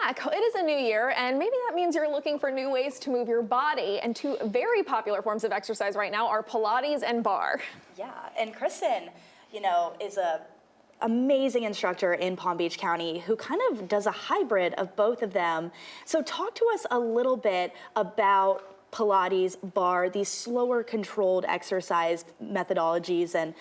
back. It is a new year, and maybe that means you're looking for new ways to move your body. And two very popular forms of exercise right now are Pilates and barre. Yeah, and Christin, is a amazing instructor in Palm Beach County who kind of does a hybrid of both of them. So talk to us a little bit about Pilates, barre, these slower controlled exercise methodologies and,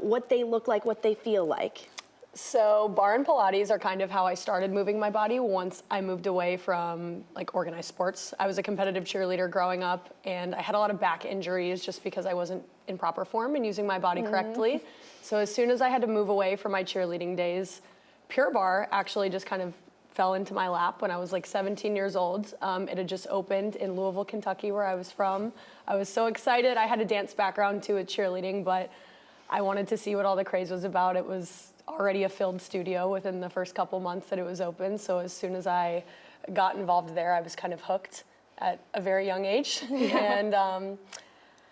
what they look like, what they feel like. So barre and Pilates are kind of how I started moving my body once I moved away from organized sports. I was a competitive cheerleader growing up, and I had a lot of back injuries just because I wasn't in proper form and using my body correctly. So as soon as I had to move away from my cheerleading days, pure barre actually just kind of fell into my lap when I was 17 years old. It had just opened in Louisville, Kentucky, where I was from. I was so excited. I had a dance background too with cheerleading, but I wanted to see what all the craze was about. It was already a filled studio within the first couple months that it was open. So as soon as I got involved there, I was kind of hooked at a very young age. And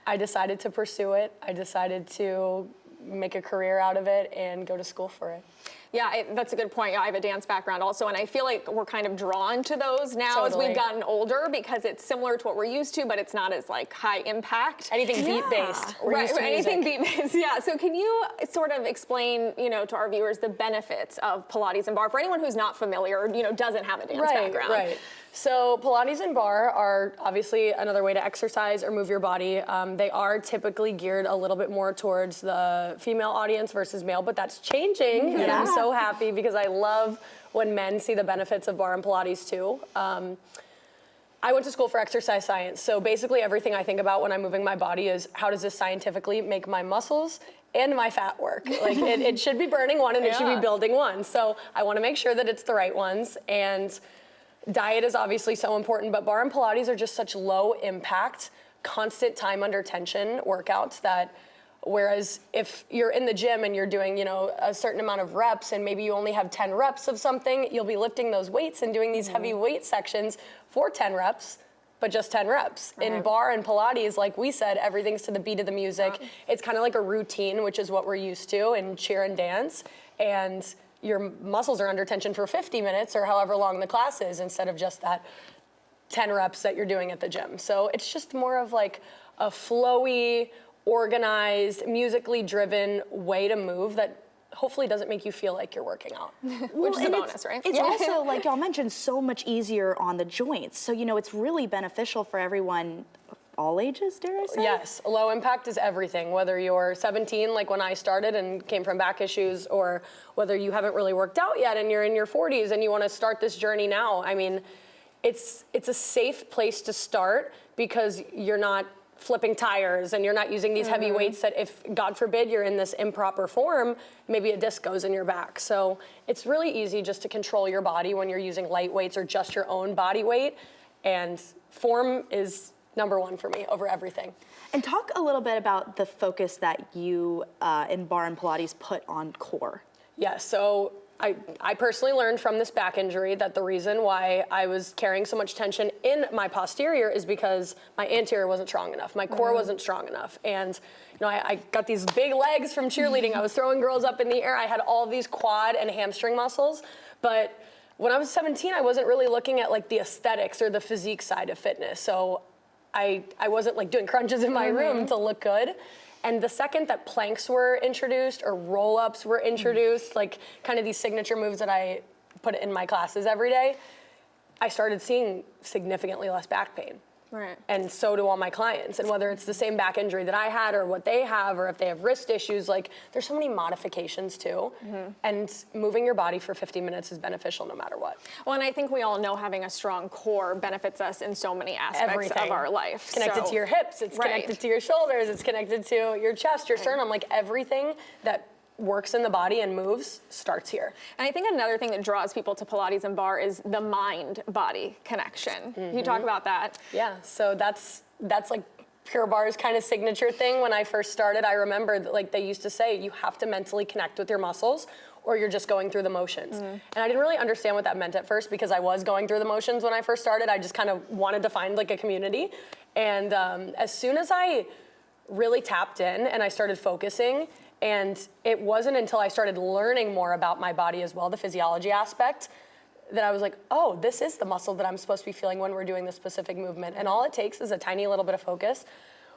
I decided to pursue it. I decided to make a career out of it and go to school for it. Yeah, that's a good point. I have a dance background also, and I feel like we're kind of drawn to those now Totally. as we've gotten older because it's similar to what we're used to, but it's not as high impact. Anything beat-based. We're used to anything music. beat-based, yeah. So can you sort of explain, to our viewers the benefits of Pilates and barre for anyone who's not familiar or, doesn't have a dance background? Right. So Pilates and barre are obviously another way to exercise or move your body. They are typically geared a little bit more towards the female audience versus male, but that's changing, and I'm so happy because I love when men see the benefits of barre and Pilates too. I went to school for exercise science, so basically everything I think about when I'm moving my body is how does this scientifically make my muscles and my fat work? It should be burning one and it should be building one. So I want to make sure that it's the right ones, and diet is obviously so important, but barre and Pilates are just such low impact, constant time under tension workouts that whereas if you're in the gym and you're doing, a certain amount of reps and maybe you only have 10 reps of something, you'll be lifting those weights and doing these heavy weight sections for 10 reps, but just 10 reps. In barre and Pilates, like we said, everything's to the beat of the music. It's kind of like a routine, which is what we're used to in cheer and dance. And your muscles are under tension for 50 minutes or however long the class is instead of just that 10 reps that you're doing at the gym. So it's just more of a flowy, organized, musically driven way to move that hopefully doesn't make you feel like you're working out, which is a bonus, right? It's also, like y'all mentioned, so much easier on the joints. So, it's really beneficial for everyone, all ages, dare I say? Yes, low impact is everything, whether you're 17, like when I started and came from back issues, or whether you haven't really worked out yet and you're in your 40s and you want to start this journey now. I mean, it's a safe place to start because you're not flipping tires and you're not using these heavy weights that if, God forbid, you're in this improper form, maybe a disc goes in your back. So it's really easy just to control your body when you're using light weights or just your own body weight. And form is number one for me over everything. And talk a little bit about the focus that you in barre and Pilates put on core. Yeah, so I personally learned from this back injury that the reason why I was carrying so much tension in my posterior is because my anterior wasn't strong enough. My core wasn't strong enough. And I got these big legs from cheerleading. I was throwing girls up in the air. I had all these quad and hamstring muscles. But when I was 17, I wasn't really looking at the aesthetics or the physique side of fitness. So I wasn't doing crunches in my room to look good. And the second that planks were introduced or roll-ups were introduced, kind of these signature moves that I put in my classes every day, I started seeing significantly less back pain. Right. And so do all my clients. And whether it's the same back injury that I had or what they have, or if they have wrist issues, there's so many modifications too. And moving your body for 50 minutes is beneficial no matter what. Well, and I think we all know having a strong core benefits us in so many aspects of our life. It's connected to your hips, it's connected to your shoulders, it's connected to your chest, your sternum, everything that works in the body and moves starts here. And I think another thing that draws people to Pilates and barre is the mind-body connection. Can you talk about that? Yeah, so that's pure barre's kind of signature thing. When I first started, I remember that, they used to say, you have to mentally connect with your muscles or you're just going through the motions. And I didn't really understand what that meant at first because I was going through the motions when I first started. I just kind of wanted to find a community. And as soon as I really tapped in and I started focusing, and it wasn't until I started learning more about my body as well, the physiology aspect, that I was like, oh, this is the muscle that I'm supposed to be feeling when we're doing this specific movement. And all it takes is a tiny little bit of focus,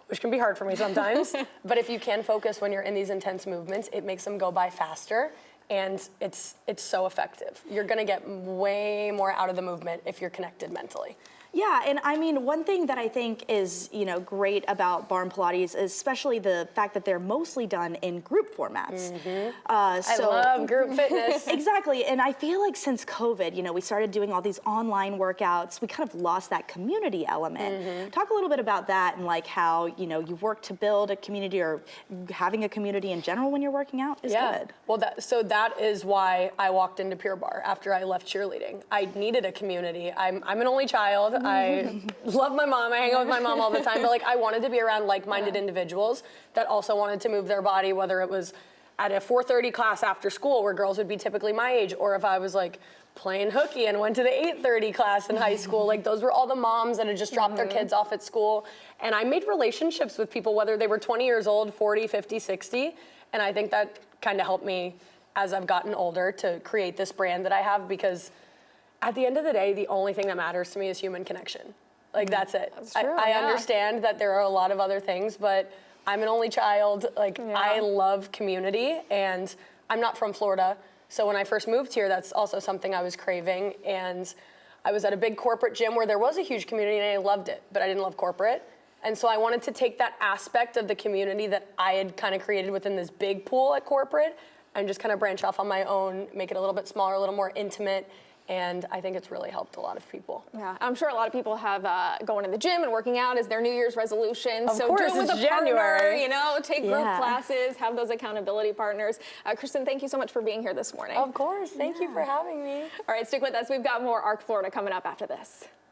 which can be hard for me sometimes. But if you can focus when you're in these intense movements, it makes them go by faster. And it's so effective. You're gonna get way more out of the movement if you're connected mentally. Yeah, and I mean, one thing that I think is, great about Barre and Pilates is especially the fact that they're mostly done in group formats. I love group fitness. Exactly, and I feel like since COVID, we started doing all these online workouts, we kind of lost that community element. Talk a little bit about that and like how, you work to build a community or having a community in general when you're working out is good. Well, that is why I walked into Pure Barre after I left cheerleading. I needed a community. I'm an only child. I love my mom. I hang out with my mom all the time, but like I wanted to be around like-minded individuals that also wanted to move their body, whether it was at a 4:30 class after school where girls would be typically my age, or if I was like playing hooky and went to the 8:30 class in high school. Like those were all the moms that had just dropped their kids off at school. And I made relationships with people, whether they were 20 years old, 40, 50, 60. And I think that kind of helped me as I've gotten older to create this brand that I have, because at the end of the day, the only thing that matters to me is human connection. Like, that's it. That's true, I yeah. understand that there are a lot of other things, but I'm an only child. Like, I love community, and I'm not from Florida. So when I first moved here, that's also something I was craving. And I was at a big corporate gym where there was a huge community, and I loved it, but I didn't love corporate. And so I wanted to take that aspect of the community that I had kind of created within this big pool at corporate and just kind of branch off on my own, make it a little bit smaller, a little more intimate. And I think it's really helped a lot of people. Yeah, I'm sure a lot of people have going to the gym and working out as their New Year's resolution. Of course, do it with it's a partner, January. take group classes, have those accountability partners. Christin, thank you so much for being here this morning. Of course, thank you for having me. All right, stick with us. We've got more ARC Florida coming up after this.